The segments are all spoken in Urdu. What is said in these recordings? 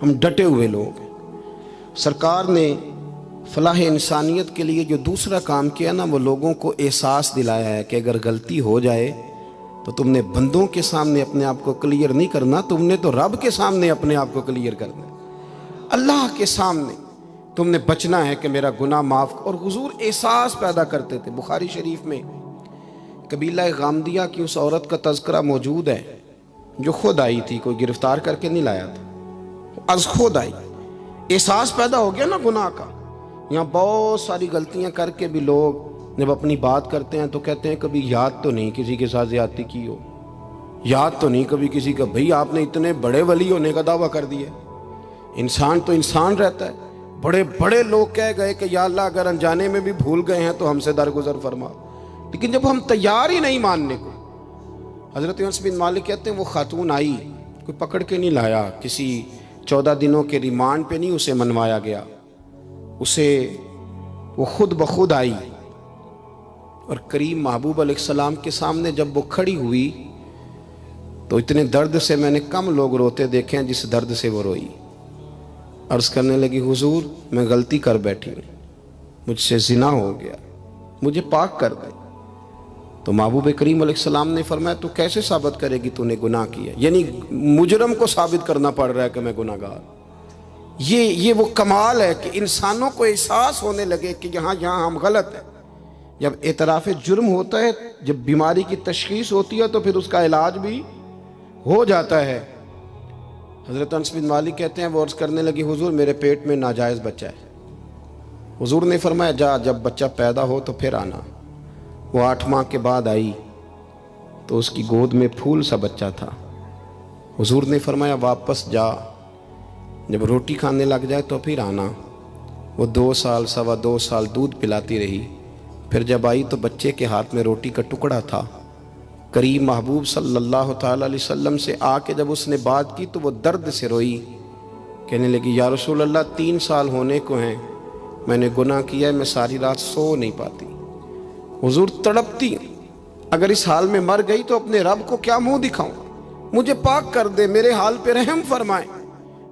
ہم ڈٹے ہوئے لوگ ہیں۔ سرکار نے فلاح انسانیت کے لیے جو دوسرا کام کیا نا، وہ لوگوں کو احساس دلایا ہے کہ اگر غلطی ہو جائے تو تم نے بندوں کے سامنے اپنے آپ کو کلیئر نہیں کرنا، تم نے تو رب کے سامنے اپنے آپ کو کلیئر کرنا ہے، اللہ کے سامنے تم نے بچنا ہے کہ میرا گناہ معاف۔ اور حضور احساس پیدا کرتے تھے۔ بخاری شریف میں قبیلہ غامدیہ کی اس عورت کا تذکرہ موجود ہے جو خود آئی تھی، کوئی گرفتار کر کے نہیں لایا تھا، از خود آئی۔ احساس پیدا ہو گیا نا گناہ کا۔ یہاں بہت ساری غلطیاں کر کے بھی لوگ جب اپنی بات کرتے ہیں تو کہتے ہیں کبھی یاد تو نہیں کسی کے ساتھ زیادتی کی ہو، یاد تو نہیں کبھی کسی کا، بھئی آپ نے اتنے بڑے ولی ہونے کا دعویٰ کر دیا۔ انسان تو انسان رہتا ہے۔ بڑے بڑے لوگ کہہ گئے کہ یا اللہ اگر انجانے میں بھی بھول گئے ہیں تو ہم سے درگزر فرما، لیکن جب ہم تیار ہی نہیں ماننے کو۔ حضرت انس بن مالک کہتے ہیں وہ خاتون آئی، کوئی پکڑ کے نہیں لایا، کسی 14 دنوں کے ریمانڈ پہ نہیں اسے منوایا گیا، اسے وہ خود بخود آئی، اور کریم محبوب علیہ السلام کے سامنے جب وہ کھڑی ہوئی تو اتنے درد سے میں نے کم لوگ روتے دیکھے ہیں جس درد سے وہ روئی۔ عرض کرنے لگی حضور میں غلطی کر بیٹھی ہوں، مجھ سے زنا ہو گیا، مجھے پاک کر دے۔ تو محبوب کریم علیہ السلام نے فرمایا تو کیسے ثابت کرے گی تو نے گناہ کیا؟ یعنی مجرم کو ثابت کرنا پڑ رہا ہے کہ میں گناہ گار۔ یہ وہ کمال ہے کہ انسانوں کو احساس ہونے لگے کہ یہاں ہم غلط ہیں۔ جب اعتراف جرم ہوتا ہے، جب بیماری کی تشخیص ہوتی ہے تو پھر اس کا علاج بھی ہو جاتا ہے۔ حضرت انس بن مالک کہتے ہیں وہ عرض کرنے لگی حضور میرے پیٹ میں ناجائز بچہ ہے۔ حضور نے فرمایا جا جب بچہ پیدا ہو تو پھر آنا۔ وہ 8 ماہ کے بعد آئی تو اس کی گود میں پھول سا بچہ تھا۔ حضور نے فرمایا واپس جا، جب روٹی کھانے لگ جائے تو پھر آنا۔ وہ 2 سال 2.25 سال دودھ پلاتی رہی، پھر جب آئی تو بچے کے ہاتھ میں روٹی کا ٹکڑا تھا۔ کریم محبوب صلی اللہ تعالیٰ علیہ وسلم سے آ کے جب اس نے بات کی تو وہ درد سے روئی، کہنے لگی یا رسول اللہ 3 سال ہونے کو ہیں، میں نے گناہ کیا ہے، میں ساری رات سو نہیں پاتی۔ حضور تڑپتی، اگر اس حال میں مر گئی تو اپنے رب کو کیا منہ دکھاؤں، مجھے پاک کر دے، میرے حال پہ رحم فرمائے۔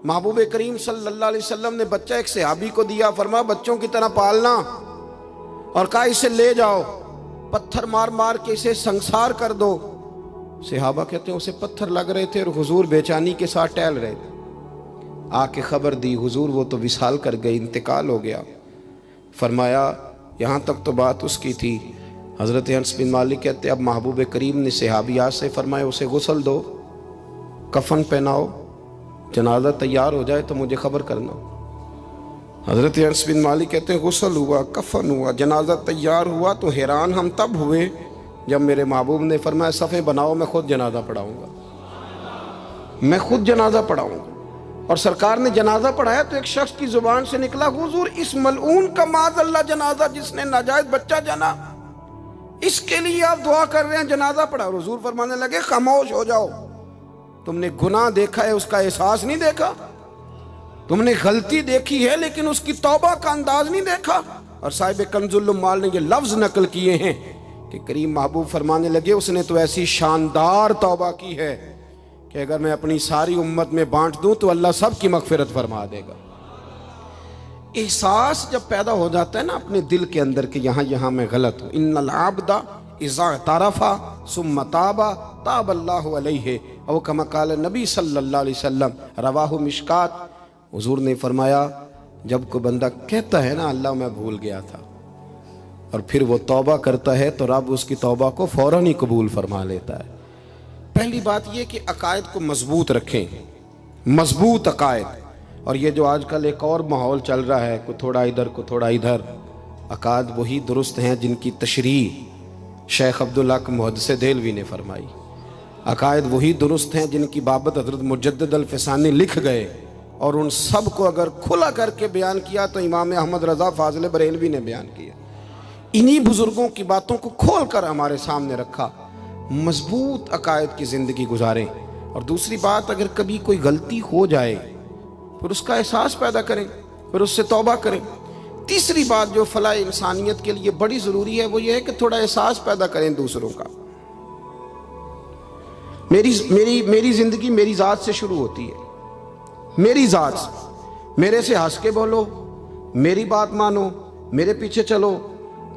محبوب کریم صلی اللہ علیہ وسلم نے بچہ ایک صحابی کو دیا، فرمایا بچوں کی طرح پالنا، اور کہا اسے لے جاؤ، پتھر مار مار کے اسے سنسار کر دو۔ صحابہ کہتے ہیں اسے پتھر لگ رہے تھے اور حضور بے چینی کے ساتھ ٹہل رہے تھے۔ آ کے خبر دی حضور وہ تو وصال کر گئی، انتقال ہو گیا۔ فرمایا یہاں تک تو بات اس کی تھی۔ حضرت انس بن مالک کہتے اب محبوب کریم نے صحابیات سے فرمایا اسے غسل دو، کفن پہناؤ، جنازہ تیار ہو جائے تو مجھے خبر کرنا۔ حضرت انس بن مالک کہتے ہیں غسل ہوا، کفن ہوا، جنازہ تیار ہوا تو حیران ہم تب ہوئے جب میرے محبوب نے فرمایا صفیں بناؤ، میں خود جنازہ پڑھاؤں گا، میں خود جنازہ پڑھاؤں گا۔ اور سرکار نے جنازہ پڑھایا تو ایک شخص کی زبان سے نکلا حضور اس ملعون کا معاذ اللہ جنازہ جس نے ناجائز بچہ جنا، اس کے لیے آپ دعا کر رہے ہیں، جنازہ پڑھا۔ اور حضور فرمانے لگے خاموش ہو جاؤ، تم نے گناہ دیکھا ہے اس کا احساس نہیں دیکھا، تم نے غلطی دیکھی ہے لیکن اس کی توبہ کا انداز نہیں دیکھا۔ اور صاحب کنز العمال نے یہ لفظ نقل کیے ہیں کہ کریم محبوب فرمانے لگے اس نے تو ایسی شاندار توبہ کی ہے کہ اگر میں اپنی ساری امت میں بانٹ دوں تو اللہ سب کی مغفرت فرما دے گا۔ احساس جب پیدا ہو جاتا ہے نا اپنے دل کے اندر کہ یہاں میں غلط ہوں، ان العبد اذا اعترف ثم تاب تاب اللہ علیہ او کما قال نبی صلی اللہ علیہ وسلم، رواہ مشکات۔ حضور نے فرمایا جب کوئی بندہ کہتا ہے نا اللہ میں بھول گیا تھا، اور پھر وہ توبہ کرتا ہے تو رب اس کی توبہ کو فوراً ہی قبول فرما لیتا ہے۔ پہلی بات یہ کہ عقائد کو مضبوط رکھیں، مضبوط عقائد۔ اور یہ جو آج کل ایک اور ماحول چل رہا ہے، کوئی تھوڑا ادھر کوئی تھوڑا ادھر، عقائد وہی درست ہیں جن کی تشریح شیخ عبدالحق محدث دہلوی نے فرمائی، عقائد وہی درست ہیں جن کی بابت حضرت مجدد الفسانی لکھ گئے، اور ان سب کو اگر کھلا کر کے بیان کیا تو امام احمد رضا فاضل بریلوی نے بیان کیا۔ انہی بزرگوں کی باتوں کو کھول کر ہمارے سامنے رکھا۔ مضبوط عقائد کی زندگی گزاریں۔ اور دوسری بات، اگر کبھی کوئی غلطی ہو جائے پھر اس کا احساس پیدا کریں، پھر اس سے توبہ کریں۔ تیسری بات جو فلاح انسانیت کے لیے بڑی ضروری ہے وہ یہ ہے کہ تھوڑا احساس پیدا کریں دوسروں کا۔ میری زندگی میری ذات سے شروع ہوتی ہے، میری ذات سے، میرے سے ہنس کے بولو، میری بات مانو، میرے پیچھے چلو،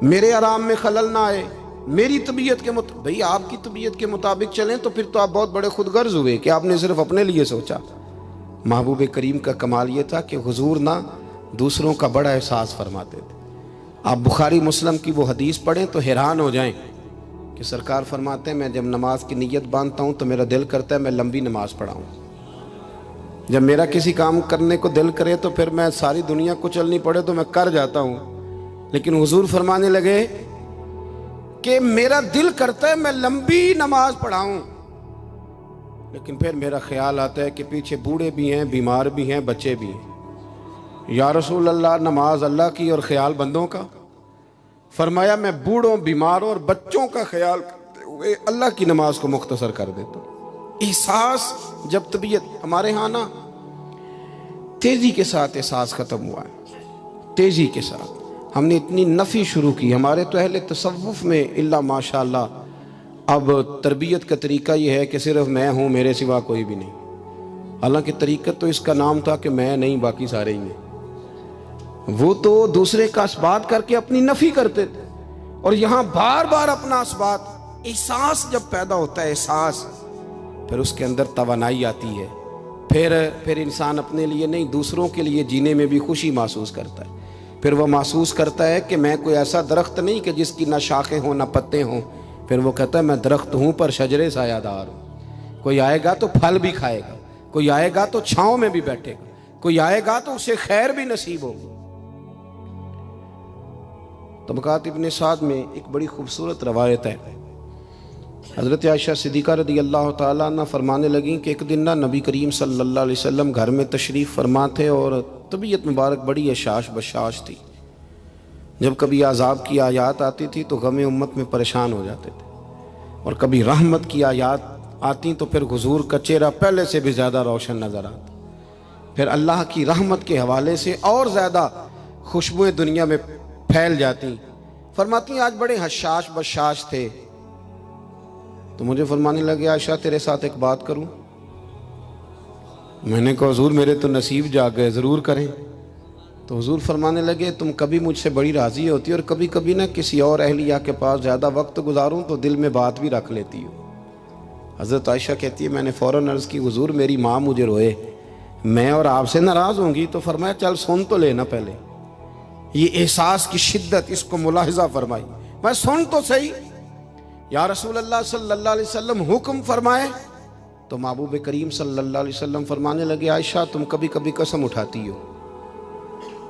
میرے آرام میں خلل نہ آئے، میری طبیعت کے مطابق۔ بھئی آپ کی طبیعت کے مطابق چلیں تو پھر تو آپ بہت بڑے خود غرض ہوئے کہ آپ نے صرف اپنے لیے سوچا۔ محبوب کریم کا کمال یہ تھا کہ حضور نہ دوسروں کا بڑا احساس فرماتے تھے۔ آپ بخاری مسلم کی وہ حدیث پڑھیں تو حیران ہو جائیں کہ سرکار فرماتے ہیں میں جب نماز کی نیت باندھتا ہوں تو میرا دل کرتا ہے میں لمبی نماز پڑھاؤں۔ جب میرا کسی کام کرنے کو دل کرے تو پھر میں ساری دنیا کو چلنی پڑے تو میں کر جاتا ہوں، لیکن حضور فرمانے لگے کہ میرا دل کرتا ہے میں لمبی نماز پڑھاؤں، لیکن پھر میرا خیال آتا ہے کہ پیچھے بوڑھے بھی ہیں، بیمار بھی ہیں، بچے بھی ہیں۔ یا رسول اللہ نماز اللہ کی اور خیال بندوں کا؟ فرمایا میں بوڑھوں، بیماروں اور بچوں کا خیال کرتے ہوئے اللہ کی نماز کو مختصر کر دیتا ہوں۔ احساس جب طبیعت ہمارے ہاں نا تیزی کے ساتھ احساس ختم ہوا ہے، تیزی کے ساتھ ہم نے اتنی نفی شروع کی۔ ہمارے تو اہل تصوف میں اللہ ماشاءاللہ اب تربیت کا طریقہ یہ ہے کہ صرف میں ہوں، میرے سوا کوئی بھی نہیں۔ حالانکہ طریقت تو اس کا نام تھا کہ میں نہیں باقی سارے ہی ہیں۔ وہ تو دوسرے کا اثبات کر کے اپنی نفی کرتے تھے، اور یہاں بار بار اپنا اثبات۔ احساس جب پیدا ہوتا ہے، احساس، پھر اس کے اندر توانائی آتی ہے، پھر انسان اپنے لیے نہیں دوسروں کے لیے جینے میں بھی خوشی محسوس کرتا ہے۔ پھر وہ محسوس کرتا ہے کہ میں کوئی ایسا درخت نہیں کہ جس کی نہ شاخیں ہوں نہ پتے ہوں، پھر وہ کہتا ہے میں درخت ہوں پر شجرے سایہ دار ہوں۔ کوئی آئے گا تو پھل بھی کھائے گا، کوئی آئے گا تو چھاؤں میں بھی بیٹھے گا، کوئی آئے گا تو اسے خیر بھی نصیب ہوگی۔ طبقات ابن سعد میں ایک بڑی خوبصورت روایت ہے، حضرت عائشہ صدیقہ رضی اللہ تعالیٰ عنہ فرمانے لگیں کہ ایک دن نہ نبی کریم صلی اللہ علیہ وسلم گھر میں تشریف فرما تھے اور طبیعت مبارک بڑی اشاش بشاش تھی۔ جب کبھی عذاب کی آیات آتی تھی تو غم امت میں پریشان ہو جاتے تھے، اور کبھی رحمت کی آیات آتی تو پھر حضور کا چہرہ پہلے سے بھی زیادہ روشن نظر آتا، پھر اللہ کی رحمت کے حوالے سے اور زیادہ خوشبوئیں دنیا میں پھیل جاتی۔ فرماتی آج بڑے حشاش بشاش تھے تو مجھے فرمانے لگے عائشہ تیرے ساتھ ایک بات کروں؟ میں نے کہا حضور میرے تو نصیب جاگ گئے، ضرور کریں۔ تو حضور فرمانے لگے تم کبھی مجھ سے بڑی راضی ہوتی اور کبھی کبھی نہ کسی اور اہلیہ کے پاس زیادہ وقت گزاروں تو دل میں بات بھی رکھ لیتی ہو۔ حضرت عائشہ کہتی ہے میں نے فوراً عرض کی حضور میری ماں مجھے روئے، میں اور آپ سے ناراض ہوں گی؟ تو فرمایا چل سن تو لینا پہلے، یہ احساس کی شدت اس کو ملاحظہ فرمائی، میں سن تو صحیح۔ یا رسول اللہ صلی اللہ علیہ وسلم حکم فرمائے؟ تو محبوب کریم صلی اللہ علیہ وسلم فرمانے لگے عائشہ تم کبھی کبھی قسم اٹھاتی ہو،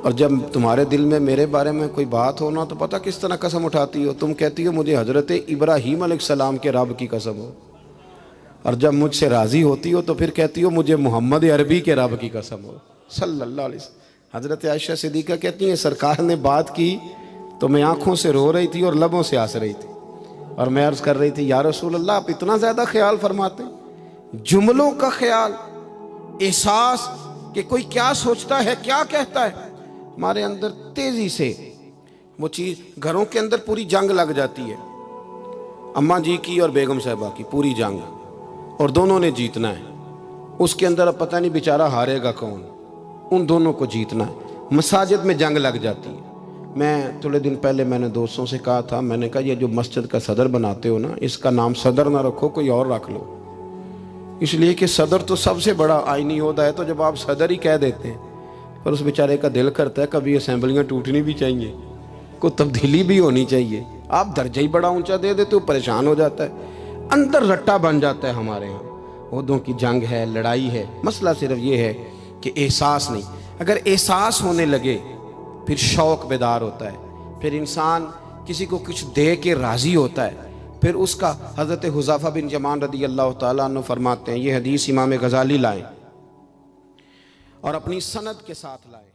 اور جب تمہارے دل میں میرے بارے میں کوئی بات ہونا تو پتہ کس طرح قسم اٹھاتی ہو؟ تم کہتی ہو مجھے حضرت ابراہیم علیہ السلام کے رب کی قسم ہو، اور جب مجھ سے راضی ہوتی ہو تو پھر کہتی ہو مجھے محمد عربی کے رب کی قسم ہو صلی اللہ علیہ وسلم۔ حضرت عائشہ صدیقہ کہتی ہیں سرکار نے بات کی تو میں آنکھوں سے رو رہی تھی اور لبوں سے ہنس رہی تھی، اور میں عرض کر رہی تھی یا رسول اللہ آپ اتنا زیادہ خیال فرماتے ہیں؟ جملوں کا خیال، احساس کہ کوئی کیا سوچتا ہے، کیا کہتا ہے، ہمارے اندر تیزی سے وہ چیز۔ گھروں کے اندر پوری جنگ لگ جاتی ہے، اماں جی کی اور بیگم صاحبہ کی پوری جنگ، اور دونوں نے جیتنا ہے۔ اس کے اندر اب پتہ نہیں بیچارہ ہارے گا کون، ان دونوں کو جیتنا ہے۔ مساجد میں جنگ لگ جاتی ہے۔ میں تھوڑے دن پہلے میں نے دوستوں سے کہا تھا، میں نے کہا یہ جو مسجد کا صدر بناتے ہو نا، اس کا نام صدر نہ رکھو، کوئی اور رکھ لو، اس لیے کہ صدر تو سب سے بڑا آئینی عہدہ ہے، تو جب آپ صدر ہی کہہ دیتے ہیں پر اس بیچارے کا دل کرتا ہے کبھی اسمبلیاں ٹوٹنی بھی چاہیے، کوئی تبدیلی بھی ہونی چاہیے۔ آپ درجہ ہی بڑا اونچا دے دیتے ہو، پریشان ہو جاتا ہے، اندر رٹا بن جاتا ہے۔ ہمارے ہاں عہدوں کی جنگ ہے، لڑائی ہے۔ مسئلہ صرف یہ ہے کہ احساس نہیں۔ اگر احساس ہونے لگے پھر شوق بیدار ہوتا ہے، پھر انسان کسی کو کچھ دے کے راضی ہوتا ہے، پھر اس کا۔ حضرت حذیفہ بن یمان رضی اللہ تعالیٰ عنہ فرماتے ہیں، یہ حدیث امام غزالی لائے اور اپنی سند کے ساتھ لائے۔